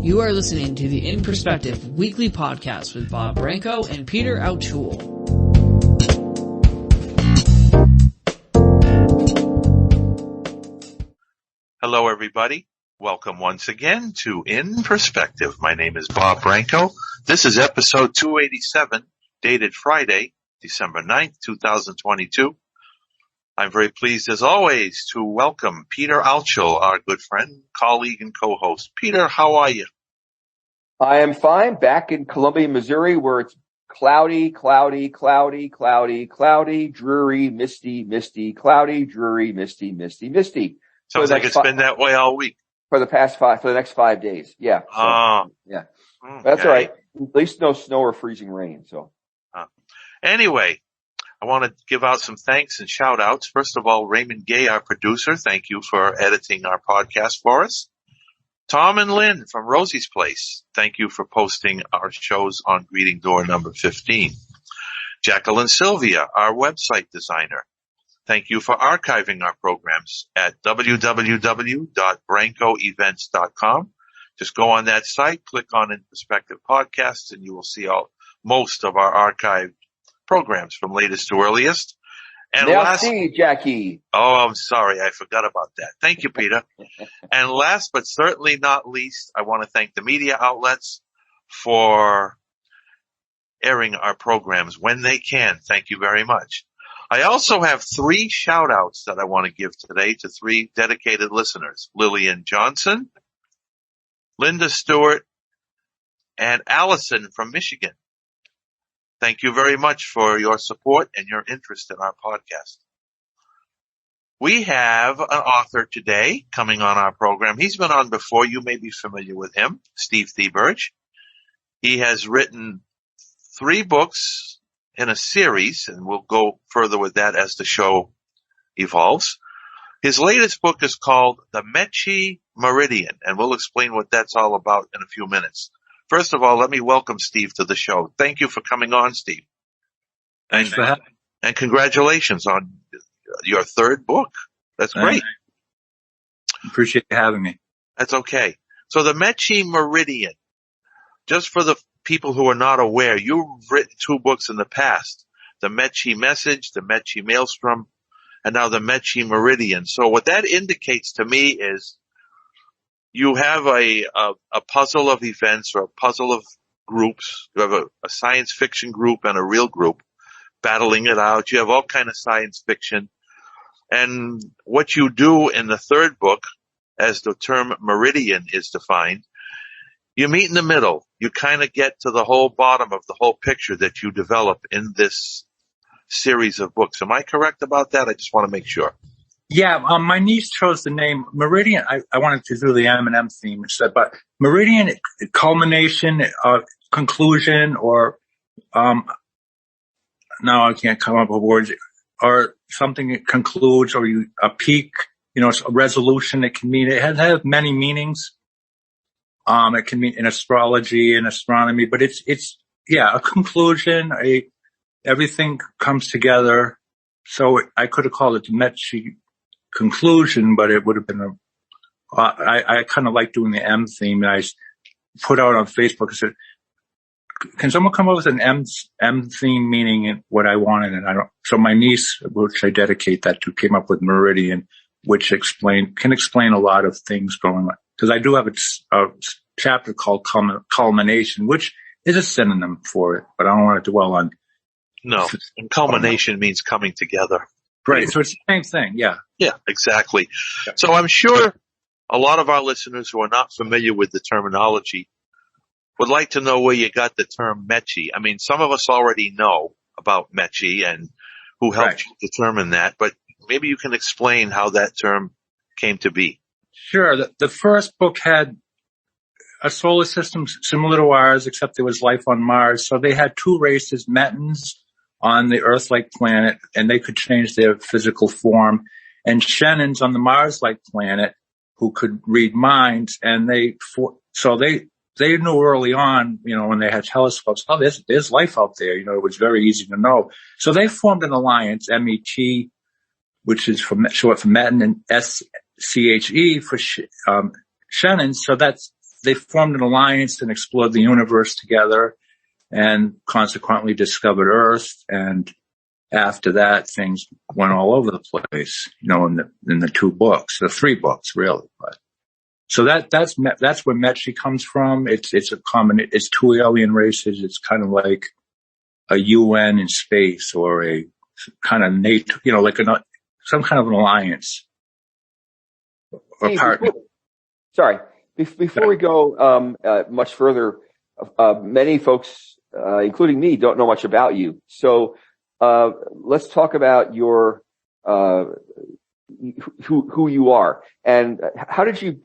You are listening to the In Perspective weekly podcast with Bob Branco and Peter Altschul. Hello, everybody. Welcome once again to In Perspective. My name is Bob Branco. This is episode 287, dated Friday, December 9th, 2022. I'm very pleased, as always, to welcome Peter Altschul, our good friend, colleague, and co-host. Peter, how are you? I am fine. Back in Columbia, Missouri, where it's cloudy, dreary, misty, cloudy, dreary, misty. Sounds like it's been that way all week. For the next 5 days. Yeah. Yeah. Okay. That's all right. At least no snow or freezing rain. So. Anyway, I want to give out some thanks and shout outs. First of all, Raymond Gay, our producer, thank you for editing our podcast for us. Tom and Lynn from Rosie's Place, thank you for posting our shows on Greeting Door number 15. Jacqueline Sylvia, our website designer, thank you for archiving our programs at www.brancoevents.com. Just go on that site, click on In Perspective Podcasts, and you will see most of our archived programs from latest to earliest. And Merci, Jackie. Oh, I'm sorry. I forgot about that. Thank you, Peter. And last but certainly not least, I want to thank the media outlets for airing our programs when they can. Thank you very much. I also have 3 shout outs that I want to give today to 3 dedicated listeners: Lillian Johnson, Linda Stewart, and Allison from Michigan. Thank you very much for your support and your interest in our podcast. We have an author today coming on our program. He's been on before. You may be familiar with him, Steve Theberge. He has written 3 books in a series, and we'll go further with that as the show evolves. His latest book is called The Mechi Meridian, and we'll explain what that's all about in a few minutes. First of all, let me welcome Steve to the show. Thank you for coming on, Steve. Thanks for having me. And congratulations on your 3rd book. That's great. Appreciate you having me. That's okay. So the Mechi Meridian, just for the people who are not aware, you've written 2 books in the past, the Mechi Message, the Mechi Maelstrom, and now the Mechi Meridian. So what that indicates to me is you have a puzzle of events or a puzzle of groups. You have a science fiction group and a real group battling it out. You have all kind of science fiction. And what you do in the 3rd book, as the term meridian is defined, you meet in the middle. You kind of get to the whole bottom of the whole picture that you develop in this series of books. Am I correct about that? I just want to make sure. Yeah, my niece chose the name Meridian. I wanted to do the M&M theme instead, but Meridian, culmination, conclusion, or now I can't come up with words, or something that concludes, or a peak, it's a resolution. It can mean, it has many meanings. It can mean in astrology and astronomy, but it's a conclusion, everything comes together. So I could have called it the Mechi conclusion, but it would have been I kind of like doing the M theme, and I put out on Facebook, I said, can someone come up with an M theme meaning what I wanted? And so my niece, which I dedicate that to, came up with Meridian, which can explain a lot of things going on. Because I do have a chapter called Culmination, which is a synonym for it, but I don't want to dwell on. No, and culmination means coming together. Right, so it's the same thing, yeah. Yeah, exactly. So I'm sure a lot of our listeners who are not familiar with the terminology would like to know where you got the term Mechi. I mean, some of us already know about Mechi and who helped you determine that, but maybe you can explain how that term came to be. Sure. The first book had a solar system similar to ours, except there was life on Mars. So they had 2 races, Metans on the Earth-like planet, and they could change their physical form, and Shennons on the Mars-like planet who could read minds. And they knew early on, when they had telescopes, there's life out there. It was very easy to know. So they formed an alliance, MET, which is short for Metan, and SCHE for Shannon. So that's they formed an alliance and explored the universe together and consequently discovered Earth. And after that, things went all over the place, in the two books, the three books, really. But so that's where Metchi comes from. It's two alien races. It's kind of like a UN in space, or a kind of NATO, like some kind of an alliance or partner. Before we go much further, many folks, including me, don't know much about you. So let's talk about your who you are, and how did you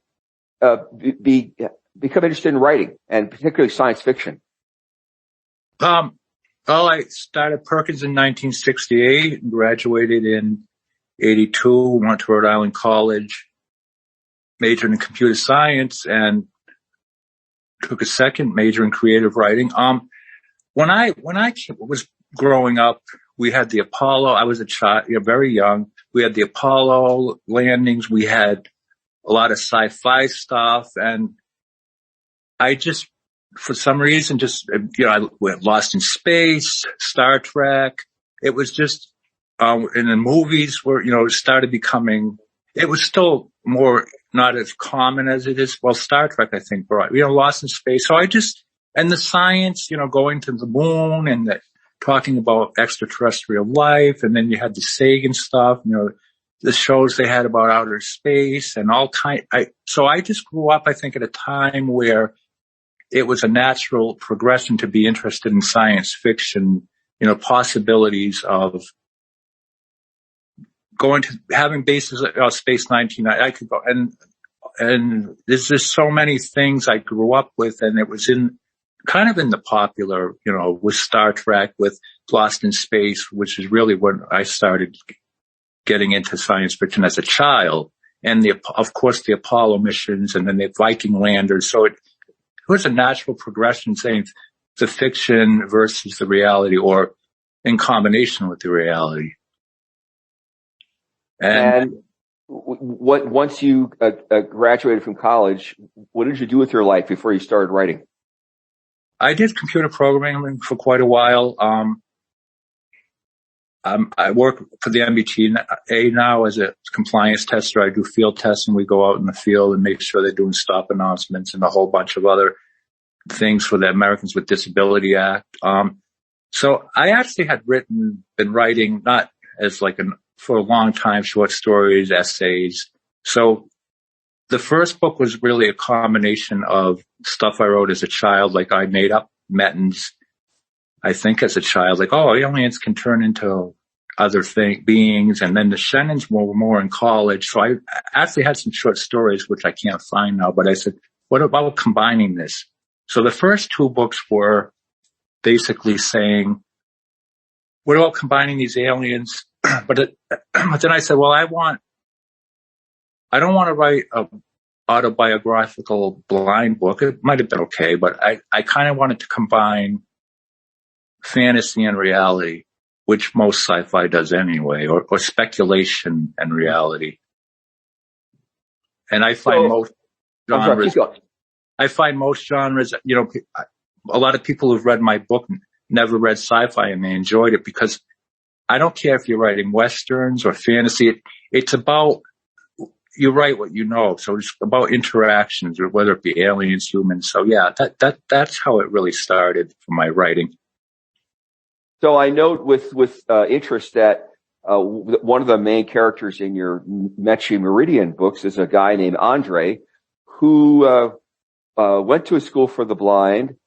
become interested in writing, and particularly science fiction? Well, I started Perkins in 1968, graduated in 82, went to Rhode Island College, majored in computer science, and took a second major in creative writing. When I was growing up, we had the Apollo. I was a child, very young. We had the Apollo landings. We had a lot of sci-fi stuff, and I just, for some reason, I went Lost in Space, Star Trek. It was just, in the movies where, it started becoming, it was still more, not as common as it is. Well, Star Trek, I think, brought, Lost in Space. So and the science, going to the moon and talking about extraterrestrial life. And then you had the Sagan stuff, the shows they had about outer space and all so I just grew up, I think, at a time where it was a natural progression to be interested in science fiction, possibilities of going to having bases at Space 19. I could go, and there's just so many things I grew up with, and it was kind of in the popular, with Star Trek, with Lost in Space, which is really when I started getting into science fiction as a child, and of course the Apollo missions, and then the Viking landers. So it was a natural progression, saying the fiction versus the reality, or in combination with the reality. And once you graduated from college, what did you do with your life before you started writing? I did computer programming for quite a while. I work for the MBTA now as a compliance tester. I do field testing. We go out in the field and make sure they're doing stop announcements and a whole bunch of other things for the Americans with Disability Act. So I actually had been writing, not as for a long time, short stories, essays. So the first book was really a combination of stuff I wrote as a child, like I made up Mettons, I think, as a child, aliens can turn into other beings. And then the Shennons were more in college. So I actually had some short stories, which I can't find now, but I said, what about combining this? So the first two books were basically saying, what about combining these aliens? But then I said, well, I don't want to write a autobiographical blind book. It might have been okay, but I kind of wanted to combine fantasy and reality, which most sci-fi does anyway, or speculation and reality. And I find most genres, a lot of people who've read my book never read sci-fi and they enjoyed it, because I don't care if you're writing Westerns or fantasy. It's about, you write what you know. So it's about interactions, or whether it be aliens, humans. So yeah, that's how it really started for my writing. So I note with interest that one of the main characters in your Metchi Meridian books is a guy named Andre, who went to a school for the blind,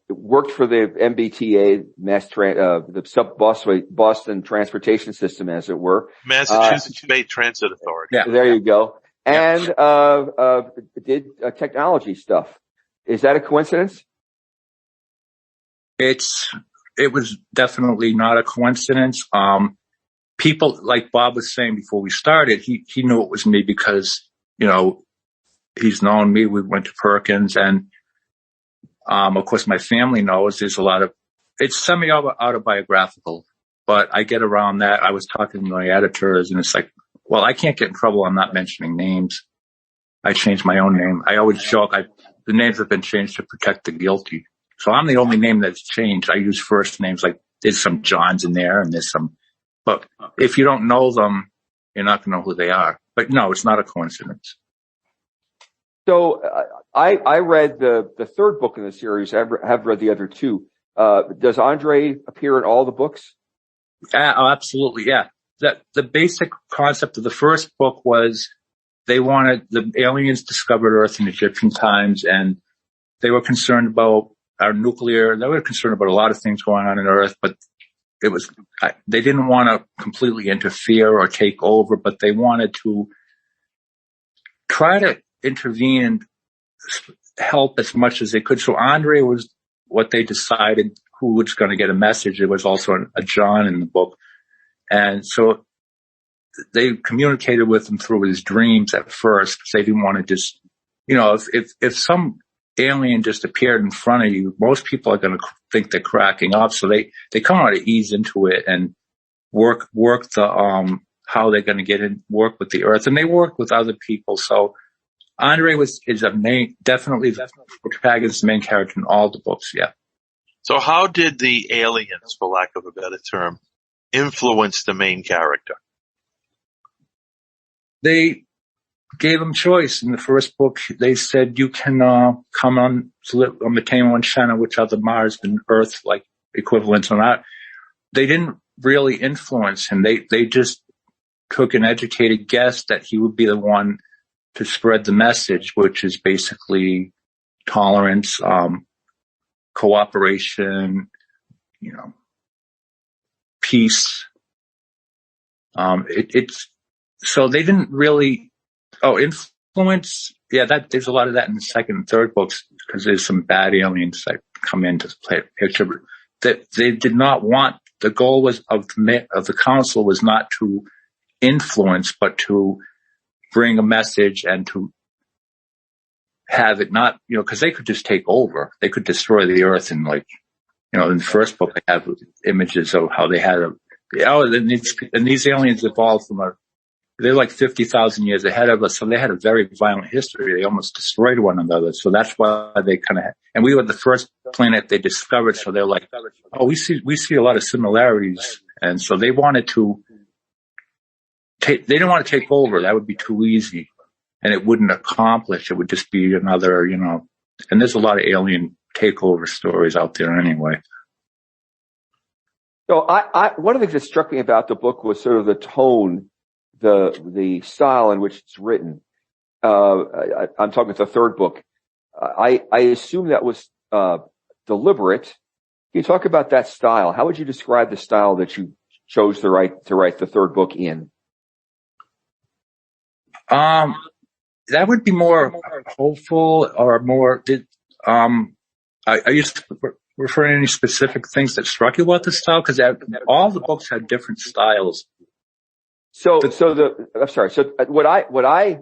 worked for the MBTA, the Boston Transportation System, as it were. Massachusetts Bay Transit Authority. Yeah. There you go. And did technology stuff. Is that a coincidence? It was definitely not a coincidence. People, like Bob was saying before we started, he knew it was me because, he's known me. We went to Perkins, and of course my family knows there's it's semi-autobiographical, but I get around that. I was talking to my editors, and it's like, well, I can't get in trouble. I'm not mentioning names. I changed my own name. I always joke, the names have been changed to protect the guilty. So I'm the only name that's changed. I use first names, like there's some Johns in there and but if you don't know them, you're not going to know who they are. But no, it's not a coincidence. So I read the third book in the series. I have read the other two. Does Andre appear in all the books? Absolutely, yeah. The basic concept of the first book was the aliens discovered Earth in Egyptian times, and they were concerned about they were concerned about a lot of things going on in Earth, but they didn't want to completely interfere or take over, but they wanted to try to intervene and help as much as they could. So Andre was what they decided who was going to get a message. It was also a John in the book. And so they communicated with him through his dreams at first, because they didn't want to just, if some alien just appeared in front of you, most people are going to think they're cracking up. So they kind of want to ease into it and work the, how they're going to get in, work with the Earth. And they work with other people. So Andre is definitely the protagonist, the main character in all the books. Yeah. So how did the aliens, for lack of a better term, influence the main character? They gave him choice. In the first book, they said, you can come on to live on Matemo and Shanna, which are the Mars and Earth like equivalents on that. They didn't really influence him. They just took an educated guess that he would be the one to spread the message, which is basically tolerance, cooperation, peace. So they didn't really, influence. Yeah, there's a lot of that in the second and third books, because there's some bad aliens that come in to play a picture. But that they did not want, the goal of the council was not to influence, but to bring a message and to have it not, because they could just take over. They could destroy the Earth in in the first book, they have images of how they had and these aliens evolved they're like 50,000 years ahead of us. So they had a very violent history. They almost destroyed one another. So that's why they and we were the first planet they discovered. So they're like, we see a lot of similarities. And so they wanted to they didn't want to take over. That would be too easy and it wouldn't accomplish. It would just be another, and there's a lot of alien takeover stories out there anyway. So one of the things that struck me about the book was sort of the tone, the style in which it's written. I'm talking about the third book. I assume that was deliberate. Can you talk about that style? How would you describe the style that you chose to write the third book in? That would be more hopeful or more. Are you referring to any specific things that struck you about the style? Because all the books had different styles. So what I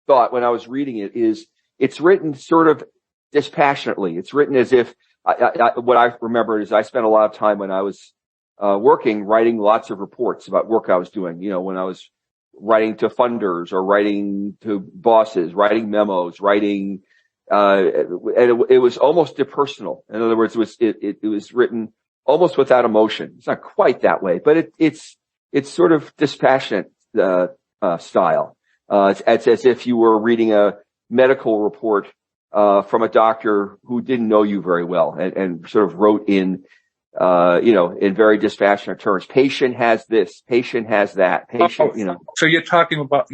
thought when I was reading it is it's written sort of dispassionately. It's written as if what I remember is I spent a lot of time when I was working, writing lots of reports about work I was doing. When I was writing to funders or writing to bosses, writing memos, writing, and it was almost impersonal. In other words, it was written almost without emotion. It's not quite that way, but it's sort of dispassionate, style. It's as if you were reading a medical report, from a doctor who didn't know you very well and sort of wrote in very dispassionate terms. Patient has this, patient has that, patient, So you're talking about,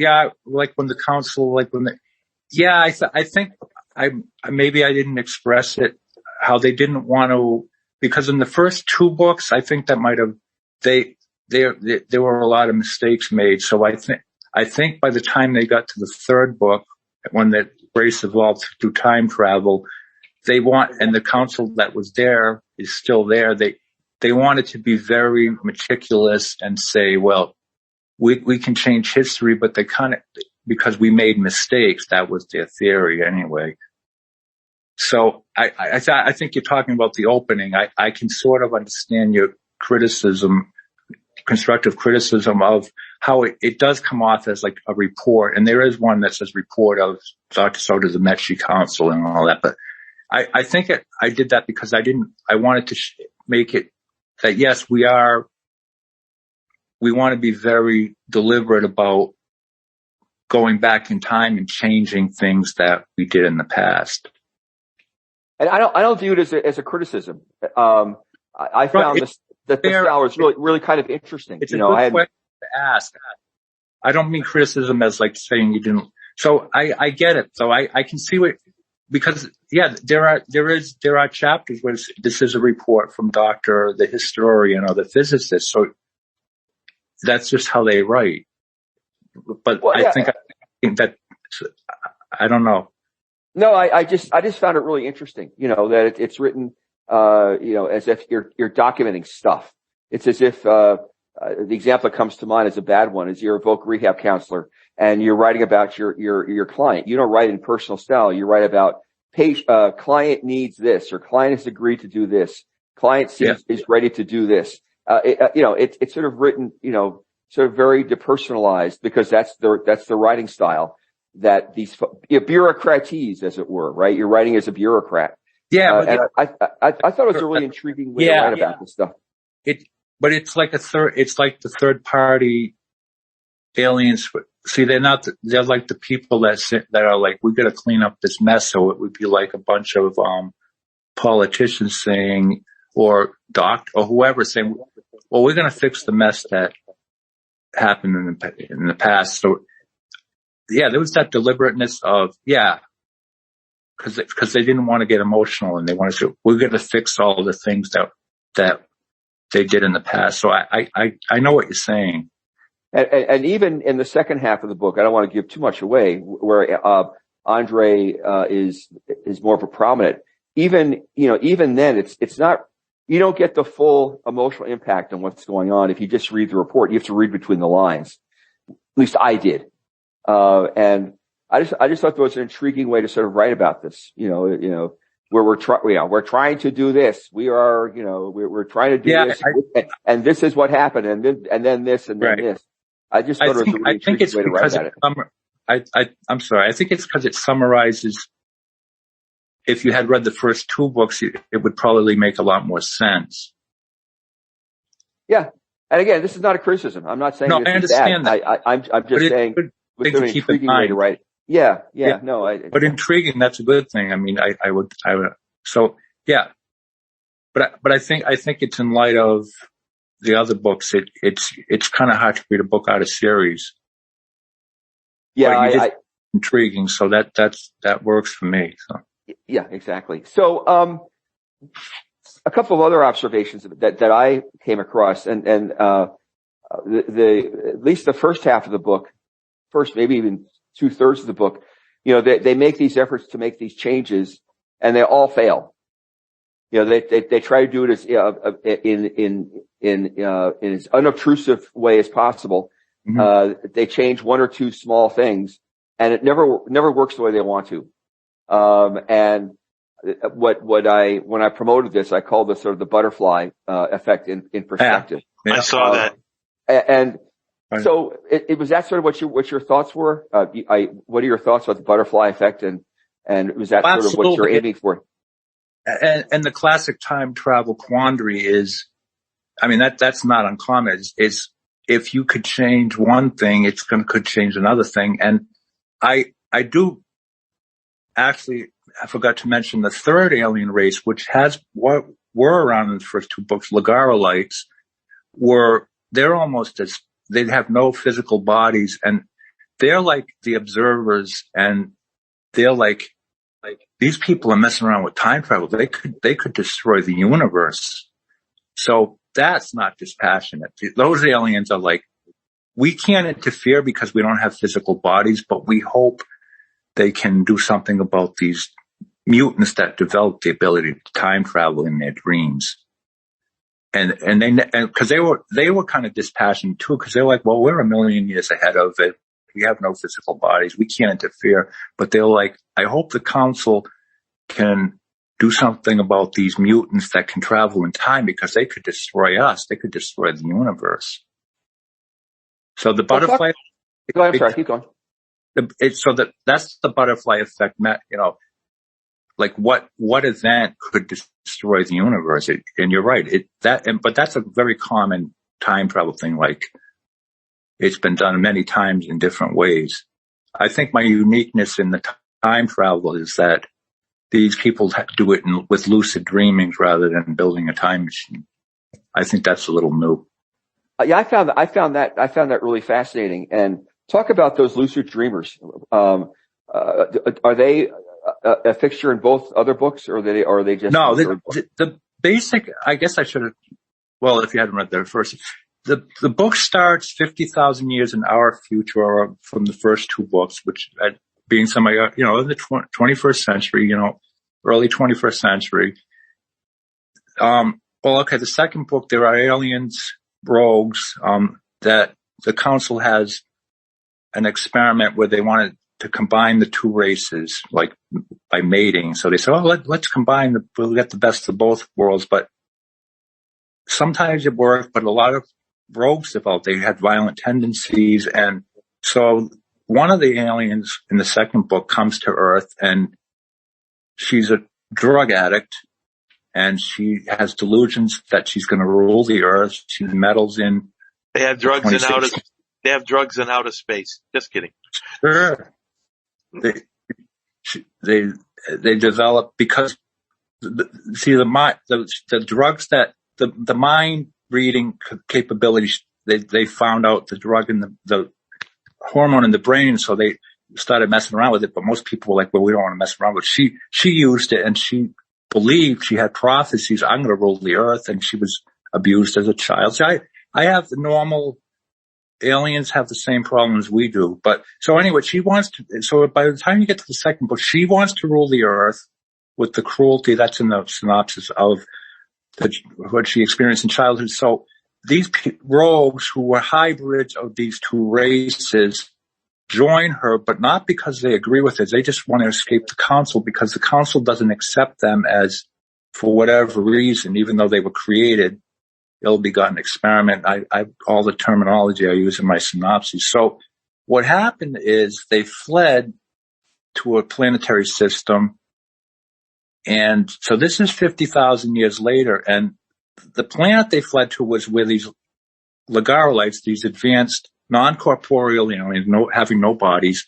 like when the council, I think maybe I didn't express it, how they didn't want to, because in the first two books, I think that might have, there were a lot of mistakes made. So I think by the time they got to the third book, when the race evolved through time travel, and the council that was there is still there. They wanted to be very meticulous and say, well, we can change history, but they because we made mistakes, that was their theory anyway. So I think you're talking about the opening. I can sort of understand your criticism, constructive criticism of how it does come off as like a report. And there is one that says report of Dr. Soto, the Metchi Council and all that. But I think I did that because I wanted to make it that yes, we want to be very deliberate about going back in time and changing things that we did in the past. And I don't view it as a criticism. I found that the style is really kind of interesting. It's a good question to ask. I don't mean criticism as like saying you didn't. So I get it. So I can see because there are chapters where this is a report from the historian or the physicist. So that's just how they write. But I think that I don't know. No, I just found it really interesting, that it's written, as if you're documenting stuff. It's as if, the example that comes to mind is a bad one is you're a voc rehab counselor and you're writing about your client. You don't write in personal style. You write about client needs this or client has agreed to do this. Client is ready to do this. It's sort of written, sort of very depersonalized because that's the writing style that these bureaucraties, as it were, right? You're writing as a bureaucrat. Yeah. And I thought it was a really intriguing way to write about this stuff. But it's like the third party aliens. See, they're like the people that are like, we got to clean up this mess. So it would be like a bunch of, politicians saying, or whoever saying, well, we're going to fix the mess that happened in the past. So yeah, there was that deliberateness of, cause they didn't want to get emotional and they wanted to, we're going to fix all the things that they did in the past. So I know what you're saying. And even in the second half of the book, I don't want to give too much away where, Andre, is more prominent. Even then it's not, you don't get the full emotional impact on what's going on if you just read the report. You have to read between the lines. At least I did. And I just thought there was an intriguing way to sort of write about this, where we're trying to do this. We are, we're trying to do this. And this is what happened. And then this and then this. I just thought it was a really intriguing way to write about it. I'm sorry. I think it's because it summarizes. If you had read the first two books, it would probably make a lot more sense. Yeah. And again, this is not a criticism. I'm not saying I understand bad. that. I'm just saying it's an intriguing way to write. Yeah. But intriguing, that's a good thing. I mean, I would, so yeah. But I think it's in light of the other books, it's kind of hard to read a book out of series. Yeah. Intriguing. So that works for me. So. Yeah, exactly. So, a couple of other observations that I came across and at least the first half of the book, maybe even 2/3 of the book, they make these efforts to make these changes and they all fail. They try to do it as, in as unobtrusive way as possible. Mm-hmm. They change one or two small things and it never works the way they want to. And when I promoted this, I called this sort of the butterfly, effect in perspective. Yeah. I saw that. And so it was that sort of what your thoughts were? What are your thoughts about the butterfly effect? And was that sort of what you're aiming for? And the classic time travel quandary is, I mean, that's not uncommon. Is if you could change one thing, could change another thing. And I do actually, I forgot to mention the third alien race, which were around in the first two books, Ligarolites, they're almost they'd have no physical bodies and they're like the observers and they're like these people are messing around with time travel. They could destroy the universe. So that's not dispassionate. Those aliens are like, we can't interfere because we don't have physical bodies, but we hope they can do something about these mutants that develop the ability to time travel in their dreams. And cause they were kind of dispassionate too, cause they're like, well, we're a million years ahead of it. We have no physical bodies. We can't interfere. But they're like, I hope the council can do something about these mutants that can travel in time because they could destroy us. They could destroy the universe. So the butterfly. Go ahead, I'm sorry, keep going. That's the butterfly effect. Like what event could destroy the universe? And you're right. But that's a very common time travel thing. Like it's been done many times in different ways. I think my uniqueness in the time travel is that these people do it with lucid dreamings rather than building a time machine. I think that's a little new. Yeah, I found that really fascinating. And talk about those lucid dreamers. Are they a fixture in both other books, or are they just no? The basic. I guess I should have. Well, if you hadn't read that first, the book starts 50,000 years in our future, or from the first two books, which being somebody, in the 21st century, early 21st century. Well, okay, the second book, there are aliens, rogues, that the council has an experiment where they wanted to combine the two races, like by mating. So they said, let's combine we'll get the best of both worlds. But sometimes it worked, but a lot of rogues developed. They had violent tendencies. And so one of the aliens in the second book comes to Earth, and she's a drug addict, and she has delusions that she's going to rule the Earth. She meddles in. They have drugs in outer space. Just kidding. Sure. They develop because the drugs that the mind reading capabilities, they found out the drug in the hormone in the brain, so they started messing around with it. But most people were like, well, we don't want to mess around with it. She used it, and she believed, she had prophecies, I'm going to rule the Earth, and she was abused as a child. So I have the normal aliens have the same problems we do. But so anyway, so by the time you get to the second book, she wants to rule the Earth with the cruelty that's in the synopsis of what she experienced in childhood. So these rogues who were hybrids of these two races join her, but not because they agree with it. They just want to escape the council because the council doesn't accept them as, for whatever reason, even though they were created, ill-begotten experiment. All the terminology I use in my synopsis. So what happened is they fled to a planetary system. And so this is 50,000 years later. And the planet they fled to was where these Lagarolites, these advanced non-corporeal aliens, having no bodies,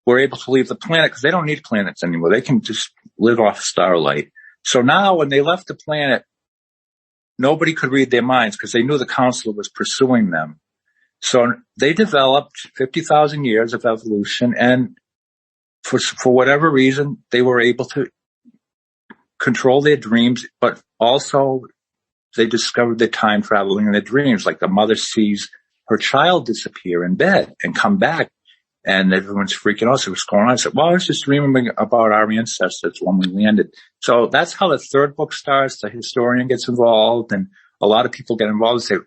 were able to leave the planet because they don't need planets anymore. They can just live off starlight. So now when they left the planet, nobody could read their minds because they knew the council was pursuing them. So they developed 50,000 years of evolution, and for whatever reason, they were able to control their dreams, but also they discovered they're time traveling in their dreams. Like the mother sees her child disappear in bed and come back, and everyone's freaking out. So what's going on? I said, well, I was just dreaming about our ancestors when we landed. So that's how the third book starts. The historian gets involved, and a lot of people get involved and say,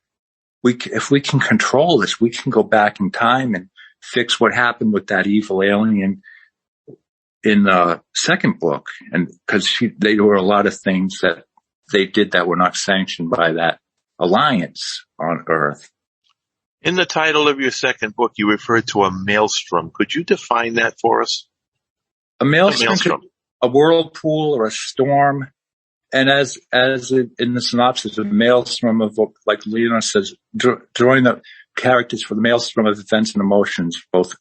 if we can control this, we can go back in time and fix what happened with that evil alien in the second book. And because there were a lot of things that they did that were not sanctioned by that alliance on Earth. In the title of your second book, you referred to a maelstrom. Could you define that for us? A maelstrom. A whirlpool or a storm. And as in the synopsis, a maelstrom of, like Leonard says, drawing the characters for the maelstrom of events and emotions, both,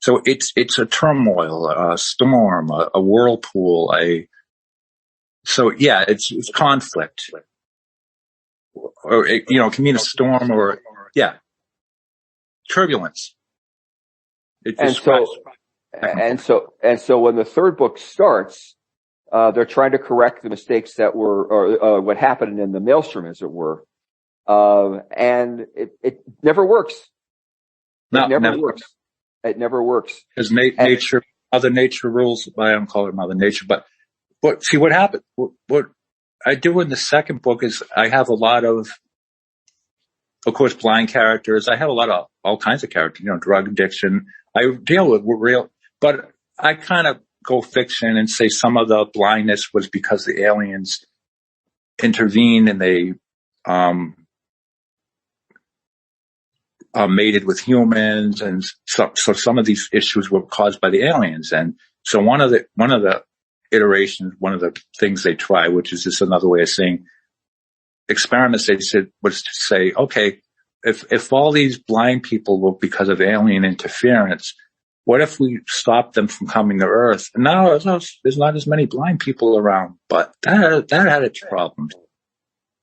So it's a turmoil, a storm, a whirlpool, it's conflict. Or, it can mean a storm or, turbulence. And so when the third book starts, they're trying to correct the mistakes that were, or what happened in the maelstrom, as it were. And it never works. It never works. Because Mother Nature rules. I don't call it Mother Nature, but see what happened. What I do in the second book is I have a lot of course, blind characters. I have a lot of all kinds of characters, drug addiction. I deal with real, but I kind of go fiction and say some of the blindness was because the aliens intervened and they, mated with humans, and so some of these issues were caused by the aliens. And so one of the iterations, one of the things they try, which is just another way of saying experiments, they said, was to say, okay, if all these blind people were because of alien interference, what if we stopped them from coming to Earth? And now there's not as many blind people around, but that had its problems.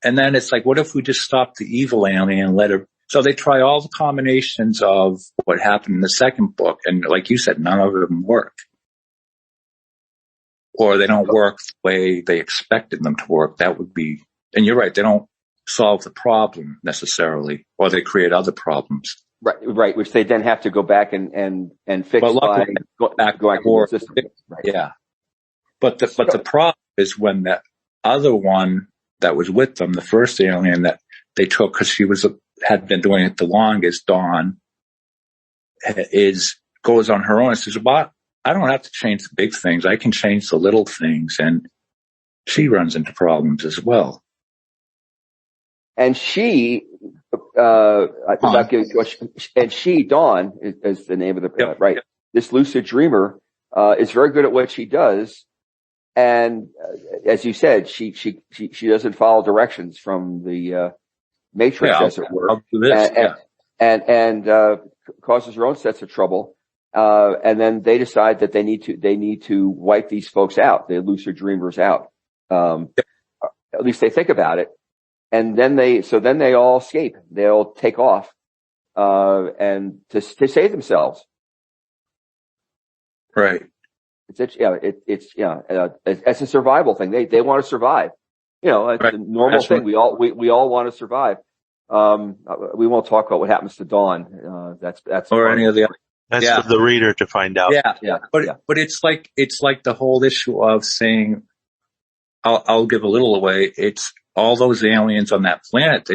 And then it's like, what if we just stopped the evil alien and let her? So they try all the combinations of what happened in the second book, and like you said, none of them work. Or they don't work the way they expected them to work. That would be, and you're right, they don't solve the problem necessarily, or they create other problems. Right, which they then have to go back and fix by going back to the system. Right. Yeah. But the problem is when that other one that was with them, the first alien that they took, because she had been doing it the longest, Dawn, goes on her own and says, "Well, I don't have to change the big things. I can change the little things." And she runs into problems as well. And she, Dawn is the name of the, right? Yep. This lucid dreamer, is very good at what she does. And, as you said, she doesn't follow directions from the, Matrix, as it were. I'll do this, and causes her own sets of trouble. And then they decide that they need to wipe these folks out, the lucid dreamers out. At least they think about it. And then they all escape. They all take off, and to save themselves. Right. It's a survival thing. They want to survive. It's a normal thing. Right. We all want to survive. We won't talk about what happens to Dawn. That's or any of the other. That's for the reader to find out. Yeah. But it's like the whole issue of saying, I'll give a little away. It's all those aliens on that planet.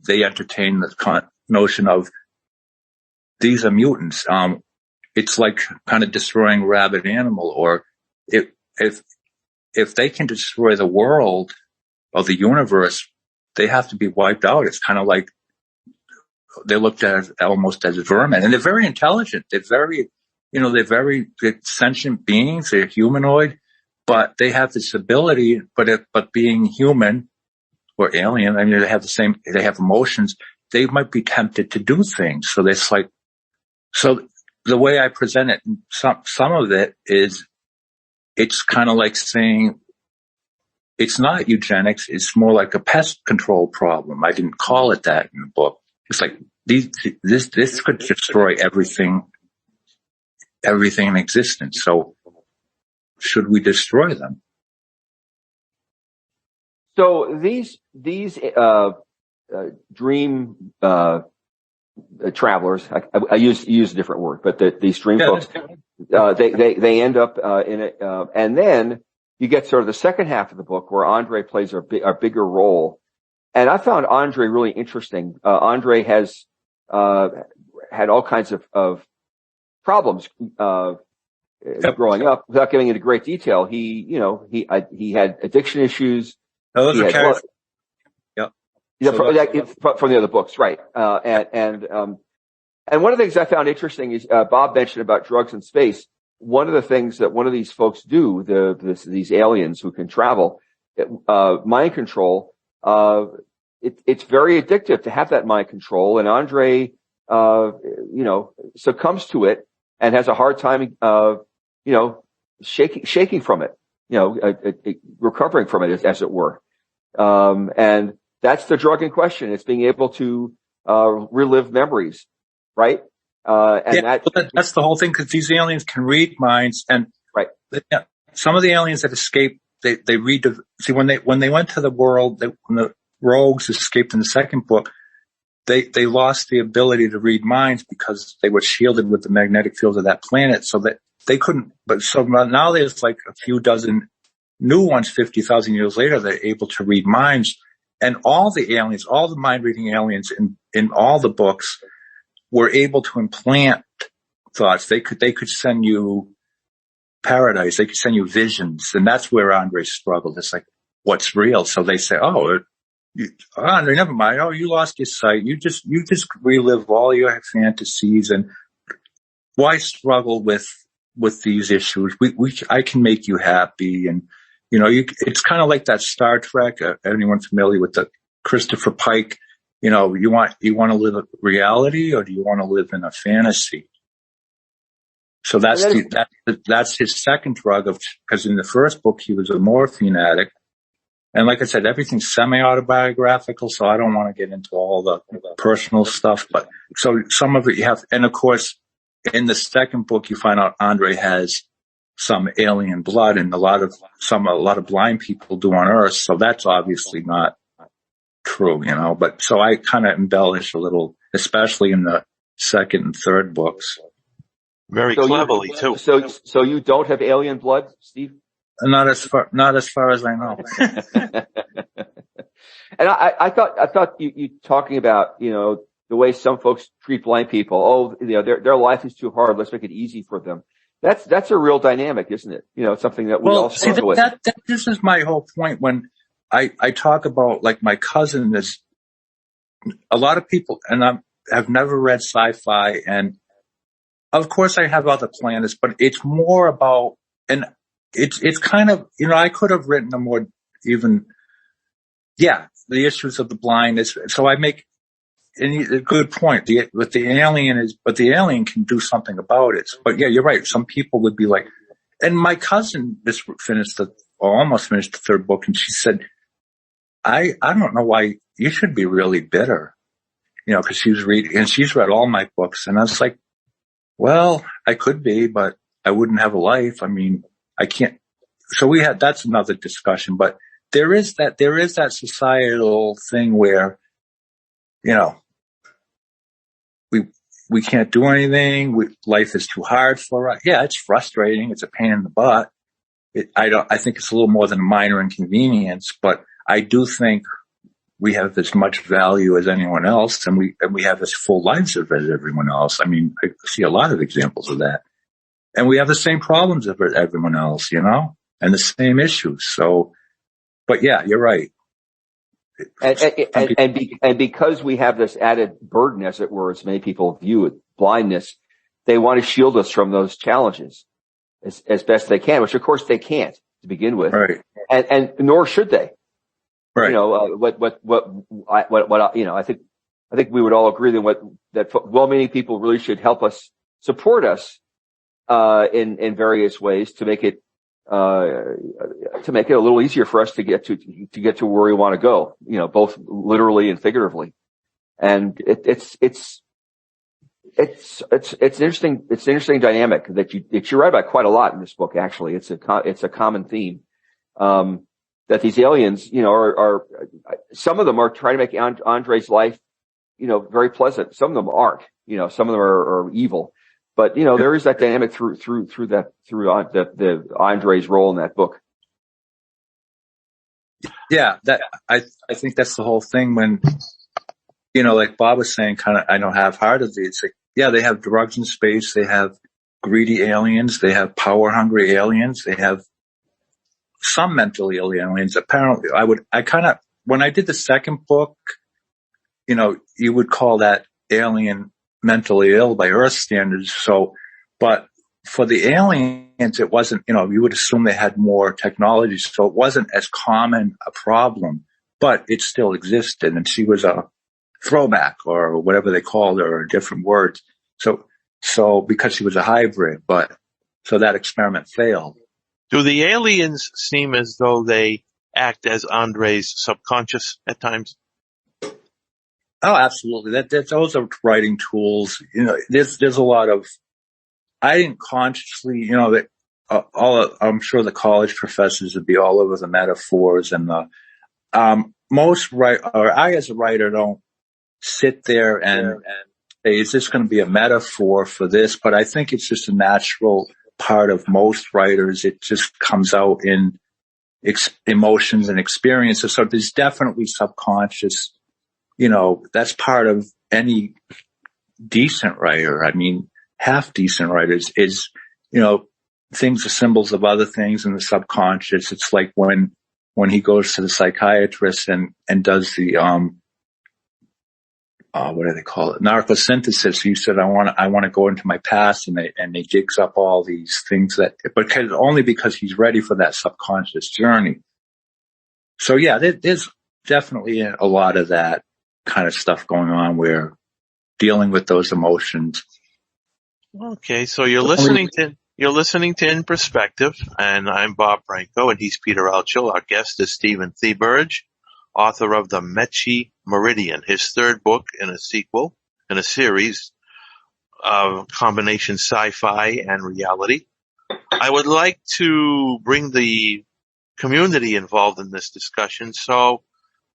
They entertain the notion of these are mutants. It's like kind of destroying rabbit animal, or if they can destroy the world or the universe, they have to be wiped out. It's kind of like they're looked at almost as vermin, and they're very intelligent. They're very sentient beings. They're humanoid, but they have this ability. But being human or alien, I mean, they have emotions. They might be tempted to do things. So it's like, so the way I present it, some of it is, it's kind of like saying, it's not eugenics. It's more like a pest control problem. I didn't call it that in the book. It's like this could destroy everything in existence. So should we destroy them? So these dream travelers, I use a different word, but these dream folks, they end up in it, and then you get sort of the second half of the book where Andre plays a bigger role. And I found Andre really interesting. Andre has had all kinds of problems growing up. Without getting into great detail, he had addiction issues. Those are characters. From the other books, right? And one of the things I found interesting is Bob mentioned about drugs in space. One of the things that one of these folks do, these aliens who can travel, mind control. It's very addictive to have that mind control, and Andre, succumbs to it and has a hard time, shaking from it, recovering from it, as it were. And that's the drug in question. It's being able to relive memories, right? That's the whole thing, because these aliens can read minds, and right. Some of the aliens that escape, they read. See, when they went to the world, when the rogues escaped in the second book, they lost the ability to read minds because they were shielded with the magnetic field of that planet, so that they couldn't. But so now there's like a few dozen new ones. 50,000 years later, they're able to read minds, and all the aliens, all the mind reading aliens in all the books, were able to implant thoughts. They could send you paradise. They could send you visions. And that's where Andre struggled. It's like, what's real? So they say, Andre, never mind. Oh, you lost your sight. You just relive all your fantasies, and why struggle with these issues? I can make you happy. And, it's kind of like that Star Trek. Anyone familiar with the Christopher Pike? You want to live a reality, or do you want to live in a fantasy? So that's his second drug because in the first book, he was a morphine addict. And like I said, everything's semi-autobiographical, so I don't want to get into all the personal stuff. But so some of it you have, and of course, in the second book, you find out Andre has some alien blood, and a lot of blind people do on Earth. So that's obviously not true, But so I kind of embellish a little, especially in the second and third books. Very cleverly too. So you don't have alien blood, Steve? Not as far as I know. And I thought you talking about, the way some folks treat blind people. Oh, their life is too hard. Let's make it easy for them. That's a real dynamic, isn't it? It's something that we all struggle with. This is my whole point when I talk about, like, my cousin is a lot of people, and I've never read sci-fi, and of course I have other planets, but it's more about, and it's kind of, I could have written a more even, the issues of the blindness. So I make a good point. But the alien can do something about it. But yeah, you're right. Some people would be like, and my cousin just almost finished the third book, and she said, I don't know why you should be really bitter, because she's reading, and she's read all my books. And I was like, well, I could be, but I wouldn't have a life. I mean, I can't. So that's another discussion, but there is that societal thing where, we can't do anything. Life is too hard for us. Yeah, it's frustrating. It's a pain in the butt. I think it's a little more than a minor inconvenience, but I do think we have as much value as anyone else, and we have as full lives as everyone else. I mean, I see a lot of examples of that. And we have the same problems as everyone else, and the same issues. So, but yeah, you're right. And because we have this added burden, as it were, as many people view it, blindness, they want to shield us from those challenges as best they can, which of course they can't to begin with. Right. And nor should they. Right. I think we would all agree that well-meaning people really should help us, support us, in various ways to make it a little easier for us to get to where we want to go, both literally and figuratively. And it's an interesting dynamic that you write about quite a lot in this book. Actually, it's a common theme, that these aliens, are some of them are trying to make Andre's life, very pleasant. Some of them aren't, some of them are evil. But, there is that dynamic through the Andre's role in that book. Yeah, I think that's the whole thing when, like Bob was saying, kind of, I know half-heartedly, it's like, yeah, they have drugs in space. They have greedy aliens. They have power-hungry aliens. They have some mentally ill aliens. Apparently, when I did the second book, you would call that alien mentally ill by Earth standards. So, but for the aliens, it wasn't, you would assume they had more technology. So it wasn't as common a problem, but it still existed. And she was a throwback or whatever they called her, or different words. So because she was a hybrid, so that experiment failed. Do the aliens seem as though they act as Andre's subconscious at times? Oh, absolutely. Those are writing tools. There's a lot of, I didn't consciously, I'm sure the college professors would be all over the metaphors and I as a writer don't sit there and say, is this going to be a metaphor for this? But I think it's just a natural part of most writers. It just comes out in emotions and experiences. So there's definitely subconscious. That's part of any decent writer. I mean, half decent writers is, things are symbols of other things in the subconscious. It's like when when he goes to the psychiatrist and does the, what do they call it? Narcosynthesis. You said, I want to go into my past, and he digs up all these things only because he's ready for that subconscious journey. So yeah, there's definitely a lot of that kind of stuff going on where dealing with those emotions. Okay. So you're listening to In Perspective, and I'm Bob Branco, and he's Peter Altschul. Our guest is Stephen Theberge, author of The Mechi Meridian, his third book in a sequel, in a series of combination sci-fi and reality. I would like to bring the community involved in this discussion. So,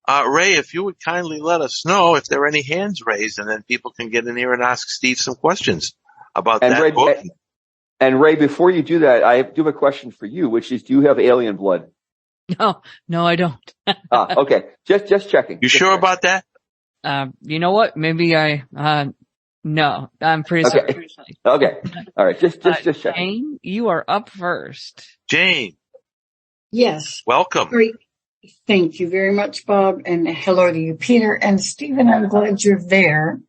Ray, if you would kindly let us know if there are any hands raised, and then people can get in here and ask Steve some questions about that book. And Ray, before you do that, I do have a question for you, which is, do you have alien blood? No, I don't. Okay. Just checking. You sure about that? You know what? Maybe no, I'm pretty certain. Okay. All right. Just checking. Jane, you are up first. Jane. Yes. Welcome. Great. Thank you very much, Bob. And hello to you, Peter. And Stephen, I'm glad you're there.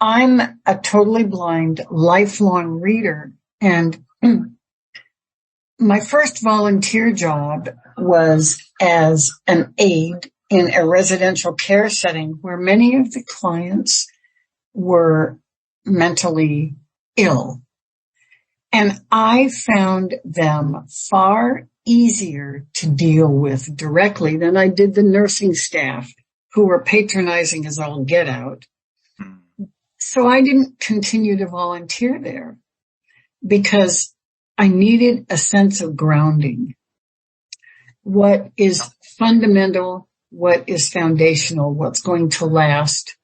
I'm a totally blind, lifelong reader. And my first volunteer job was as an aide in a residential care setting where many of the clients were mentally ill. And I found them far easier to deal with directly than I did the nursing staff, who were patronizing as all get out. So I didn't continue to volunteer there because I needed a sense of grounding. What is fundamental, what is foundational, what's going to last,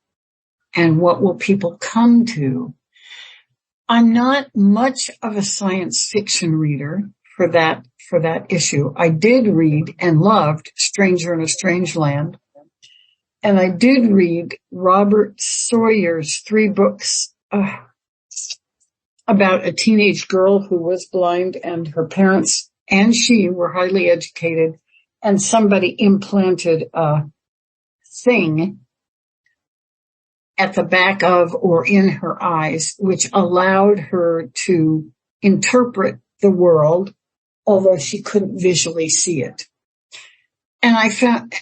and what will people come to. I'm not much of a science fiction reader for that issue. I did read and loved Stranger in a Strange Land. And I did read Robert Sawyer's 3 books about a teenage girl who was blind, and her parents and she were highly educated, and somebody implanted a thing at the back of or in her eyes, which allowed her to interpret the world, although she couldn't visually see it. And I found,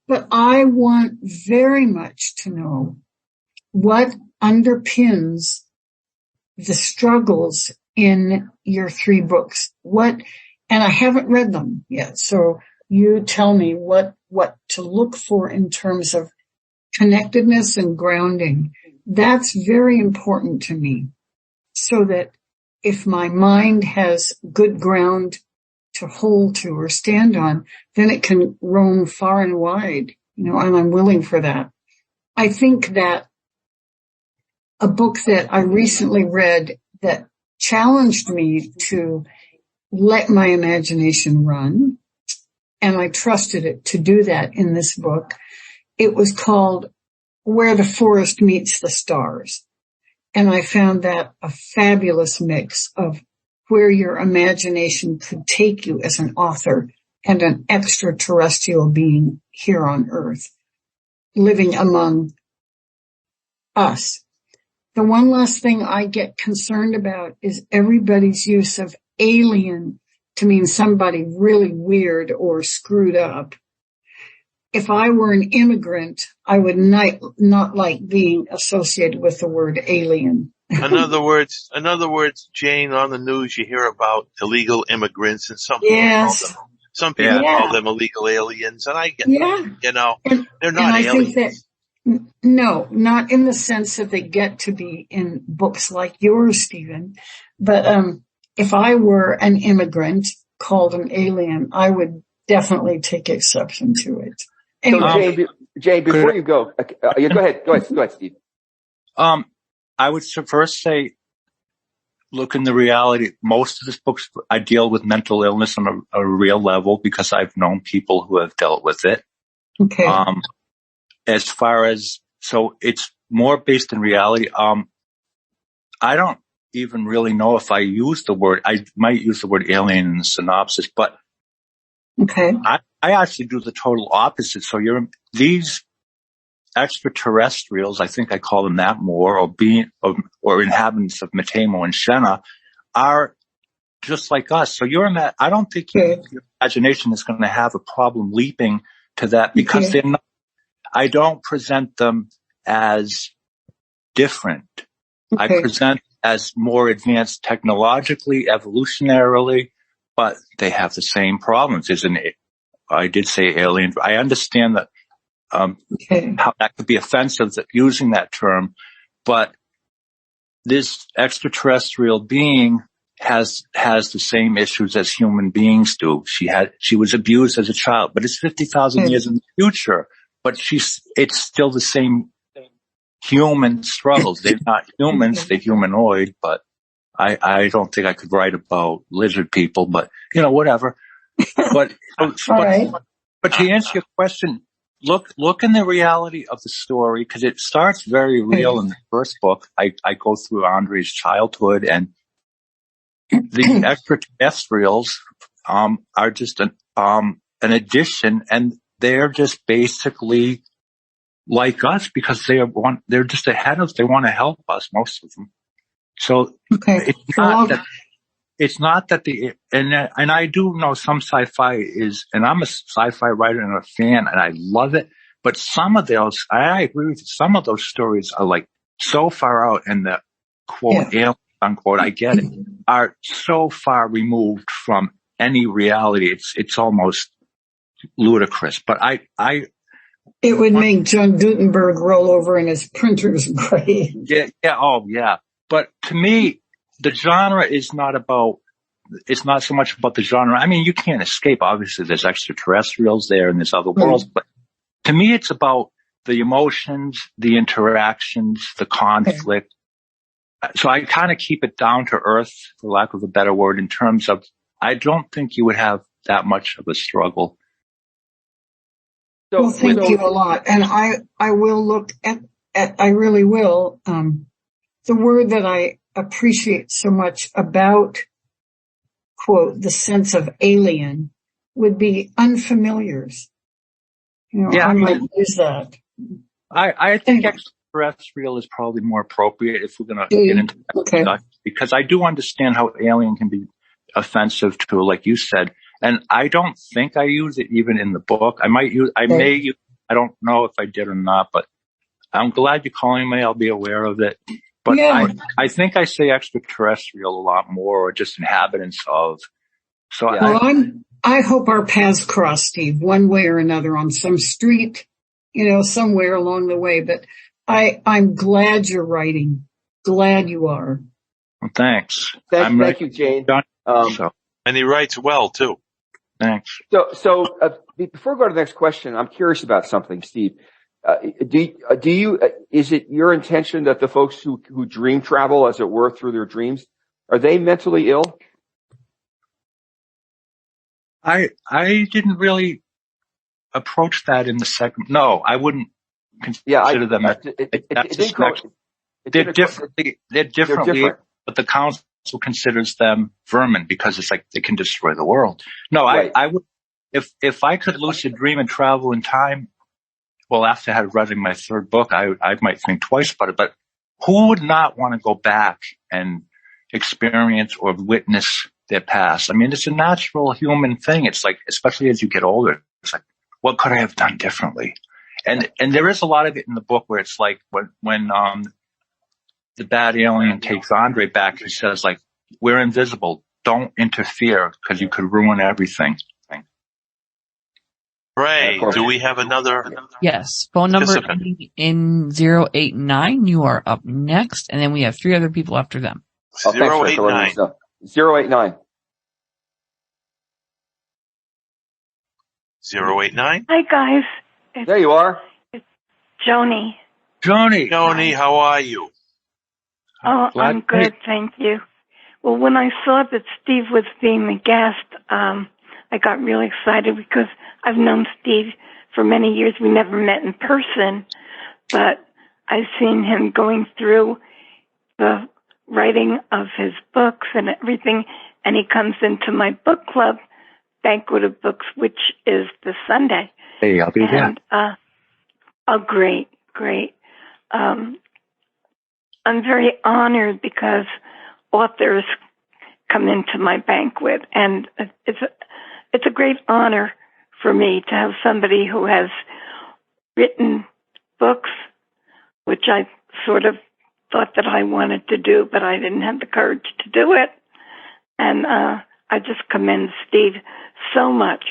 but I want very much to know what underpins the struggles in your 3 books. And I haven't read them yet. So you tell me what to look for in terms of connectedness and grounding. That's very important to me, so that if my mind has good ground to hold to or stand on, then it can roam far and wide, and I'm willing for that. I think that a book that I recently read that challenged me to let my imagination run, and I trusted it to do that in this book. It was called Where the Forest Meets the Stars. And I found that a fabulous mix of where your imagination could take you as an author and an extraterrestrial being here on Earth, living among us. The one last thing I get concerned about is everybody's use of alien to mean somebody really weird or screwed up. If I were an immigrant, I would not like being associated with the word alien. In other words, Jane, on the news you hear about illegal immigrants, and some people call them illegal aliens, and I get that. They're not aliens. I think that, no, not in the sense that they get to be in books like yours, Stephen. But if I were an immigrant called an alien, I would definitely take exception to it. Anyway. So Jane, before you go, go ahead, Steve. I would first say, look in the reality. Most of these books, I deal with mental illness on a real level because I've known people who have dealt with it. Okay. As far as, so it's more based in reality. I don't even really know if I might use the word alien in the synopsis, but Okay. I actually do the total opposite. So these extraterrestrials, I think I call them that more, or inhabitants of Matemo and Shena, are just like us. So I don't think your imagination is going to have a problem leaping to that, because they're not. I don't present them as different. I present as more advanced technologically, evolutionarily, but they have the same problems. I did say alien. I understand that how that could be offensive, using that term, but this extraterrestrial being has the same issues as human beings do. She was abused as a child, but it's 50,000 years in the future. But it's still the same human struggles. They're not humans, they're humanoid, but I don't think I could write about lizard people, but whatever. But to answer your question, look in the reality of the story, because it starts very real in the first book. I go through Andre's childhood, and the extraterrestrials are just an addition, and they're just basically like us, because they're just ahead of us. They want to help us, most of them. So it's not that and I do know some sci-fi is, and I'm a sci-fi writer and a fan, and I love it. But some of those, I agree with you, some of those stories are like so far out, and the quote, alien, unquote, I get it, are so far removed from any reality. It's almost ludicrous. But it would make John Gutenberg roll over in his printer's grave. Yeah. But to me, the genre is it's not so much about the genre. I mean, you can't escape. Obviously, there's extraterrestrials there and there's other worlds, but to me, it's about the emotions, the interactions, the conflict. So I kind of keep it down to earth, for lack of a better word, in terms of, I don't think you would have that much of a struggle. Well, thank you a lot. And I will look at I really will. The word that I appreciate so much about, quote, the sense of alien would be unfamiliars. I might use that. I think extraterrestrial is probably more appropriate if we're going to get into that, because I do understand how alien can be offensive to, like you said. And I don't think I use it even in the book. I may use, I don't know if I did or not, but I'm glad you're calling me. I'll be aware of it. But I think I say extraterrestrial a lot more, or just inhabitants of. So I hope our paths cross, Steve, one way or another on some street, somewhere along the way. But I'm glad you're writing. Glad you are. Well, thanks. Thank you, Jane. And he writes well too. Thanks. So before we go to the next question, I'm curious about something, Steve. Is it your intention that the folks who dream travel, as it were, through their dreams, are they mentally ill? I didn't really approach that in the second. No, I wouldn't consider them. They're different, but the council considers them vermin, because it's like they can destroy the world. No, right. I would, if I could lucid dream and travel in time. Well, after I had read my third book, I might think twice about it, but who would not want to go back and experience or witness their past? I mean, it's a natural human thing. It's like, especially as you get older, it's like, what could I have done differently? And there is a lot of it in the book where it's like when the bad alien takes Andre back, he says, like, we're invisible. Don't interfere, because you could ruin everything. Ray, do we have another? Yes. Phone number in 089. You are up next. And then we have 3 other people after them. 089. 089. 089. Hi, guys. There you are. It's Joni. Joni, how are you? Oh, I'm good, thank you. Well, when I saw that Steve was being the guest, I got really excited, because I've known Steve for many years. We never met in person, but I've seen him going through the writing of his books and everything, and he comes into my book club Banquet of Books, which is this Sunday. Hey, I'll be there. Great. I'm very honored because authors come into my banquet, and it's a great honor for me to have somebody who has written books, which I sort of thought that I wanted to do, but I didn't have the courage to do it. And I just commend Steve so much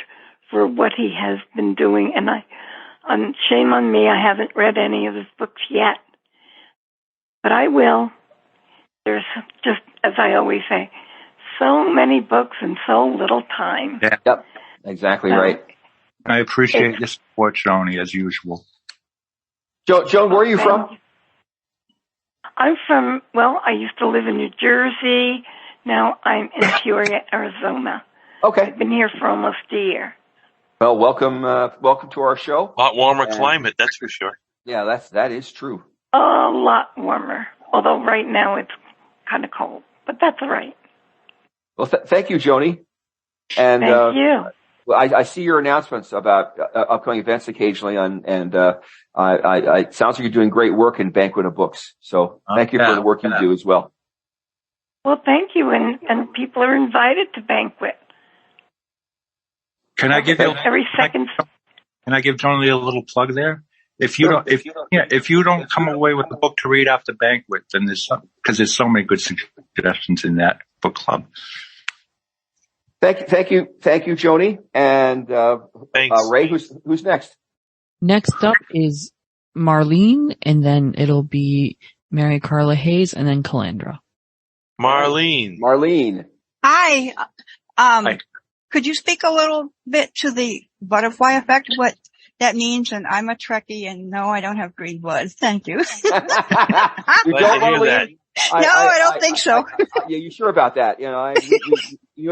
for what he has been doing. And shame on me, I haven't read any of his books yet. But I will. There's just, as I always say, so many books and so little time. Yeah. Yep, exactly right. I appreciate your support, Joni, as usual. Joan, where are you from? I'm from, I used to live in New Jersey. Now I'm in Peoria, Arizona. Okay. I've been here for almost a year. Well, welcome to our show. A lot warmer climate, that's for sure. Yeah, that is true. A lot warmer, although right now it's kind of cold, but that's all right. Well, thank you, Joni. And thank you. I see your announcements about upcoming events occasionally, and it sounds like you're doing great work in Banquet of Books. So thank you for the work you do as well. Well, thank you, and people are invited to Banquet. Can I give you every second? Can I give Joni a little plug there? If you don't come away with a book to read after Banquet, then there's so many good suggestions in that book club. Thank you, Joni. And thanks. Ray, who's next? Next up is Marlene, and then it'll be Mary Carla Hayes, and then Calandra. Marlene. Hi. Hi. Could you speak a little bit to the butterfly effect, what that means? And I'm a Trekkie, and no, I don't have green blood. Thank you. You don't, Marlene? I don't think so. Yeah, you sure about that? You know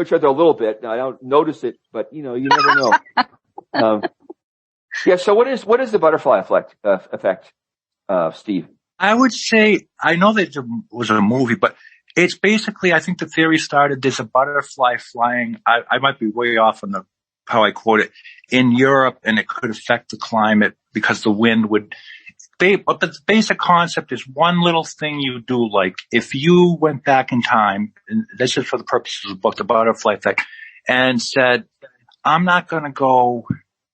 each other a little bit. I don't notice it, but you never know. So what is the butterfly effect, Steve? I would say, I know that it was a movie, but it's basically, I think the theory started, there's a butterfly flying, I might be way off on how I quote it, in Europe, and it could affect the climate because the wind would, but the basic concept is one little thing you do, like if you went back in time, and this is for the purposes of the book, The Butterfly Effect, and said, I'm not going to go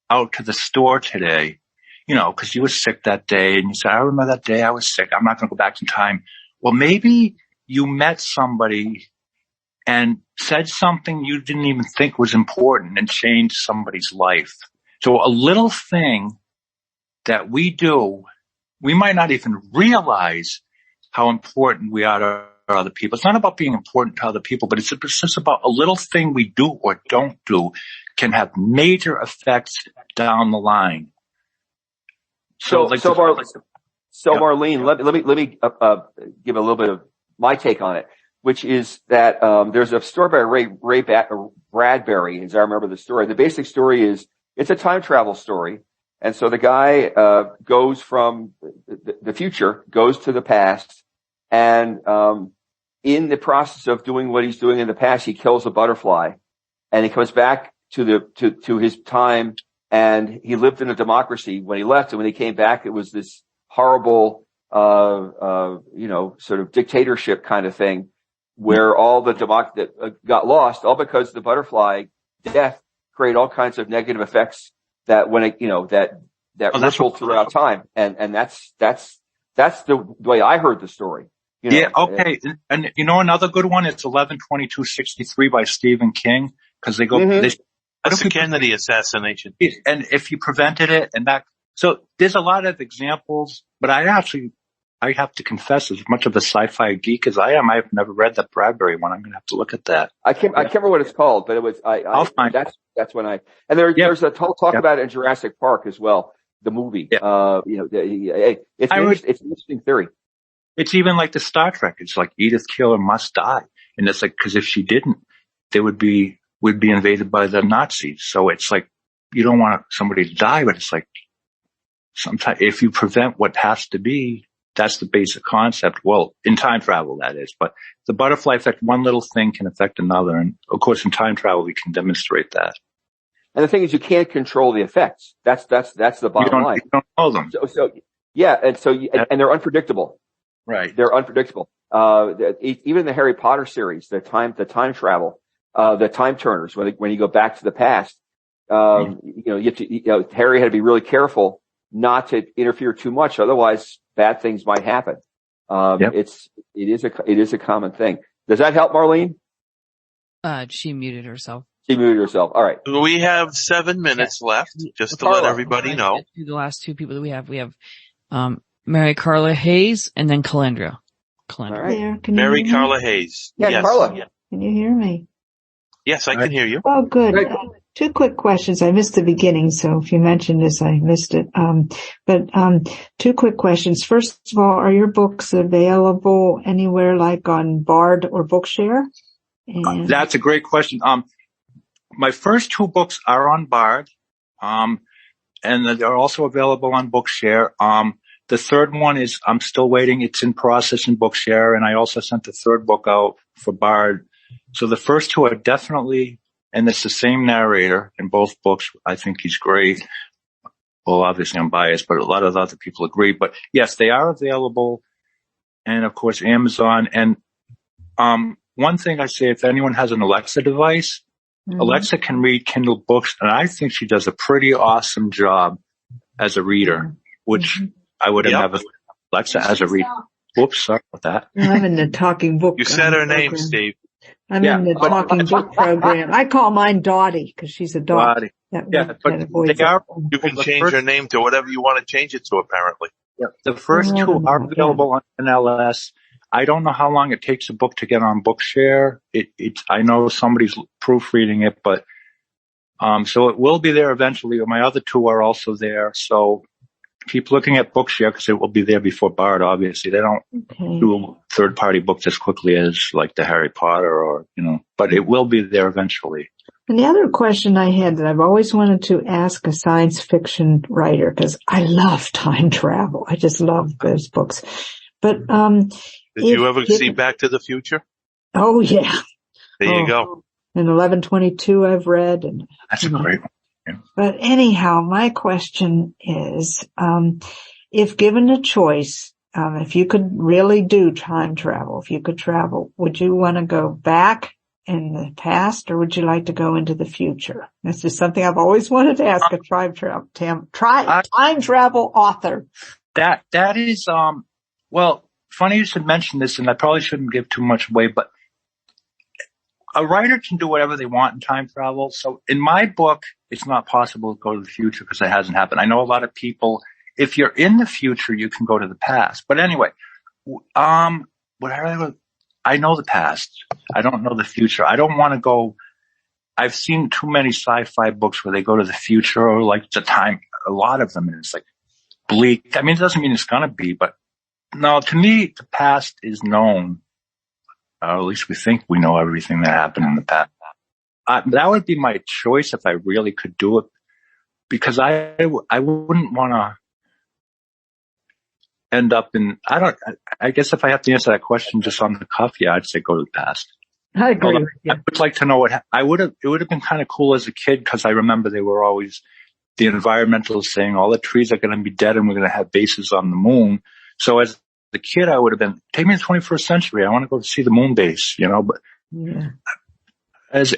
out to the store today, because you were sick that day, and you said, I remember that day I was sick, I'm not going to go back in time. Well, maybe you met somebody and said something you didn't even think was important and changed somebody's life. So a little thing that we do, we might not even realize how important we are to other people. It's not about being important to other people, but it's just about a little thing we do or don't do can have major effects down the line. Marlene, let me give a little bit of my take on it, which is that there's a story by Ray Bradbury, as I remember the story. The basic story is it's a time travel story, and so the guy goes from the future, goes to the past, and in the process of doing what he's doing in the past, he kills a butterfly, and he comes back to his time, and he lived in a democracy when he left, and when he came back, it was this horrible sort of dictatorship kind of thing, where all the democracy got lost, all because the butterfly death created all kinds of negative effects that when it, that rippled throughout time, and that's the way I heard the story. Yeah, okay, and another good one is 11/22/63 by Stephen King, because they go. Mm-hmm. That's the Kennedy assassination, and if you prevented it, and that. So there's a lot of examples, but I have to confess, as much of a sci-fi geek as I am, I've never read the Bradbury one. I'm going to have to look at that. I can't remember what it's called, but it was, I'll find it. That's when there's a talk about it in Jurassic Park as well, the movie. Yeah. It's an interesting theory. It's even like the Star Trek. It's like Edith Keeler must die. And it's like, cause if she didn't, they would be invaded by the Nazis. So it's like, you don't want somebody to die, but it's like, sometimes if you prevent what has to be, that's the basic concept. Well, in time travel, that is. But the butterfly effect, one little thing can affect another. And of course, in time travel, we can demonstrate that. And the thing is, you can't control the effects. That's the bottom line. You don't know them. So yeah, and they're unpredictable. Right. They're unpredictable. Even the Harry Potter series, the time travel, the time turners, when you go back to the past, Harry had to be really careful not to interfere too much, otherwise bad things might happen. It is a common thing. Does that help, Marlene? She muted herself. She muted herself. All right. We have 7 minutes left, just to let everybody know. The last two people that we have, Mary Carla Hayes and then Calandra. All right. Mary Carla Hayes. Yeah, yes. Carla. Can you hear me? Yes, I can hear you. Oh, good. Two quick questions. I missed the beginning, so if you mentioned this, I missed it. But two quick questions. First of all, are your books available anywhere like on Bard or Bookshare? That's a great question. My first two books are on Bard, and they're also available on Bookshare. The third one is, I'm still waiting. It's in process in Bookshare, and I also sent the third book out for Bard. So the first two are definitely, and it's the same narrator in both books. I think he's great. Well, obviously I'm biased, but a lot of other people agree. But yes, they are available. And of course, Amazon. And, one thing I say, if anyone has an Alexa device, Alexa can read Kindle books, and I think she does a pretty awesome job as a reader, which I wouldn't have Alexa as a reader. Whoops, sorry about that. I'm in the talking book. You said her name, Steve. I'm in the talking book program. I call mine Dottie because she's a dog. But you can change your name to whatever you want to change it to, apparently. Yeah, the first two are available on NLS. I don't know how long it takes a book to get on Bookshare. I know somebody's proofreading it, but, so it will be there eventually. My other two are also there. So keep looking at Bookshare because it will be there before Bard, obviously. They don't do third-party books as quickly as like the Harry Potter but it will be there eventually. And the other question I had that I've always wanted to ask a science fiction writer, because I love time travel. I just love those books. But, did you ever see Back to the Future? Oh, yeah. There you go. And 1122 I've read. And that's a great one. Yeah. But anyhow, my question is, if given a choice, if you could really do time travel, if you could travel, would you want to go back in the past or would you like to go into the future? This is something I've always wanted to ask a time travel author. That is, well, funny you should mention this, and I probably shouldn't give too much away, but a writer can do whatever they want in time travel. So in my book, it's not possible to go to the future because it hasn't happened. I know a lot of people, if you're in the future, you can go to the past. But anyway, I know the past. I don't know the future. I don't want to go. I've seen too many sci-fi books where they go to the future or like the time, a lot of them, and it's like bleak. I mean, it doesn't mean it's going to be, but no, to me, the past is known. Or at least we think we know everything that happened in the past. That would be my choice if I really could do it, because I wouldn't want to end up in, I guess if I have to answer that question just on the cuff, I'd say go to the past. I agree. I would like to know it would have been kind of cool as a kid, because I remember they were always, the environmentalists saying all the trees are going to be dead and we're going to have bases on the moon. So as the kid, I would have been, take me to the 21st century. I want to go see the moon base, but as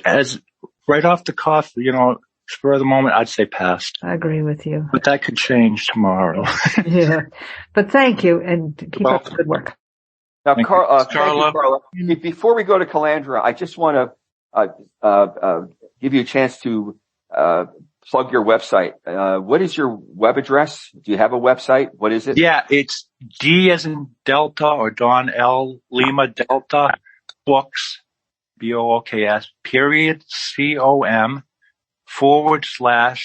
right off the cuff, spur of the moment, I'd say past. I agree with you. But that could change tomorrow. Yeah. But thank you and keep up the good work. Now, Carla, before we go to Calandra, I just want to give you a chance to plug your website. What is your web address? Do you have a website? What is it? Yeah, it's D as in Delta or Don L Lima Delta Books, BOOKS, period, COM /STEPHEN.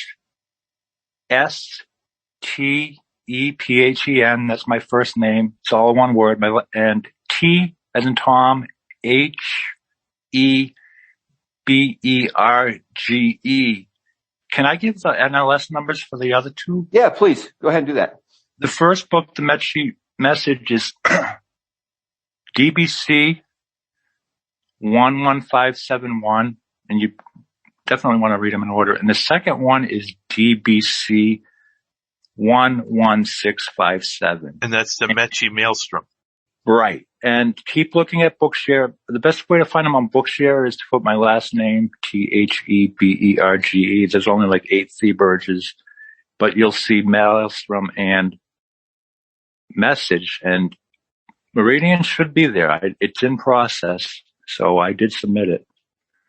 That's my first name. It's all one word. And T as in Tom, HEBERGE. Can I give the NLS numbers for the other two? Yeah, please. Go ahead and do that. The first book, the message is DBC 11571, and you definitely want to read them in order. And the second one is DBC 11657. And that's the Mechi Maelstrom. Right. And keep looking at Bookshare. The best way to find them on Bookshare is to put my last name, Theberge. There's only like 8 Theberges, but you'll see Maelstrom and Message, and Meridian should be there. It's in process, so I did submit it.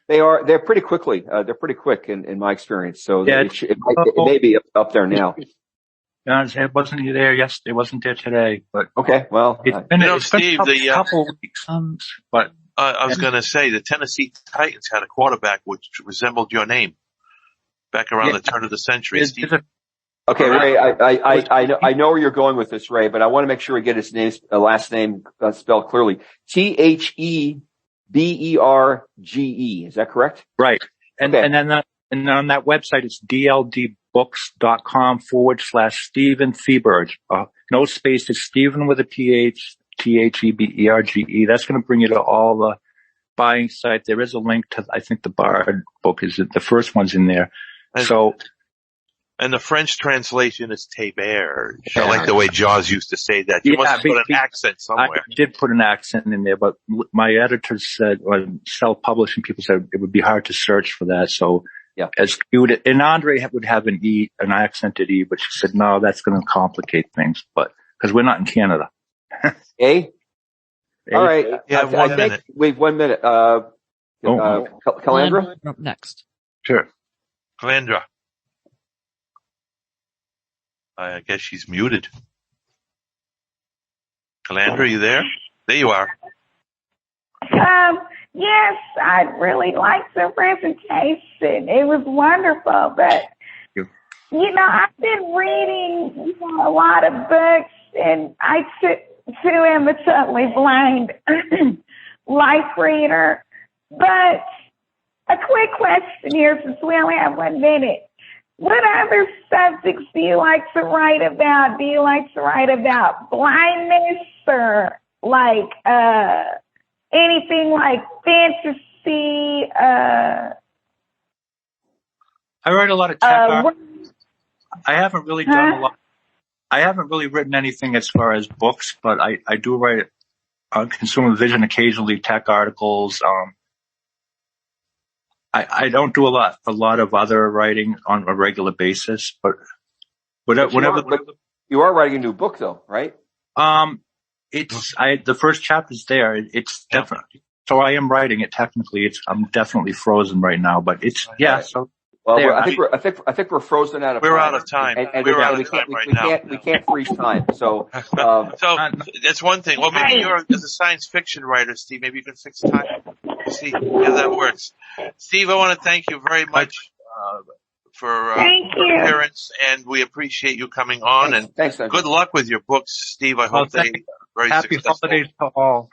They're pretty quickly. They're pretty quick in my experience. So yeah, it may be up there now. It wasn't there yesterday. It wasn't there today, but okay. Well, it's been Steve, a couple weeks. But I was going to say the Tennessee Titans had a quarterback which resembled your name back around the turn of the century. Okay, Ray, I know where you're going with this, Ray, but I want to make sure we get his last name spelled clearly. Theberge. Is that correct? Right. And then on that website, it's dldbooks.com/Stephen Theberge. No space. It's Stephen with a TH, Theberge. That's going to bring you to all the buying site. There is a link to, I think the Bard book the first one's in there. And the French translation is Theberge. I like the way Jaws used to say that. You must put an accent somewhere. I did put an accent in there, but my editors said, or self-publishing people said it would be hard to search for that. So and Andre would have an accented E, but she said, no, that's going to complicate things, but because we're not in Canada. A? All right. Yeah, I think we've 1 minute. Calandra? Up next. Sure. Calandra. I guess she's muted. Calandra, are you there? There you are. Yes, I really liked the presentation. It was wonderful, but, I've been reading a lot of books, and I too am a totally blind life reader. But a quick question here, since we only have 1 minute. What other subjects do you like to write about? Do you like to write about blindness or anything like fantasy? I write a lot of tech art. I haven't really done a lot. I haven't really written anything as far as books, but I do write on Consumer Vision occasionally, tech articles. I don't do a lot of other writing on a regular basis, but whenever you are writing a new book though, right? The first chapter's there. It's definitely, so I am writing it technically. I'm definitely frozen right now, but so. Well, I think we're frozen out of time. We're out of time. We're out of time right now. We can't freeze time. So, that's one thing. Well, maybe as a science fiction writer, Steve, maybe you can fix time. See how that works. Steve, I want to thank you very much, for your appearance, and we appreciate you coming on. Thanks. Good luck with your books, Steve. I hope they are very happy successful. Holidays to all.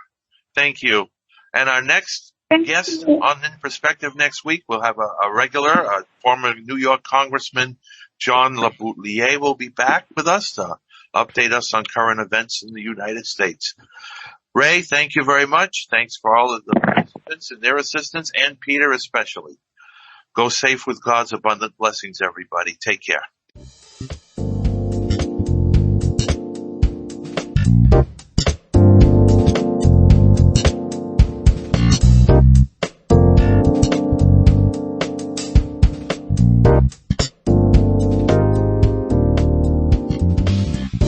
Thank you. And our next guest on In Perspective next week, we'll have a regular, former New York Congressman, John LeBoutillier, will be back with us to update us on current events in the United States. Ray, thank you very much. Thanks for all of the participants and their assistance, and Peter especially. Go safe with God's abundant blessings, everybody. Take care.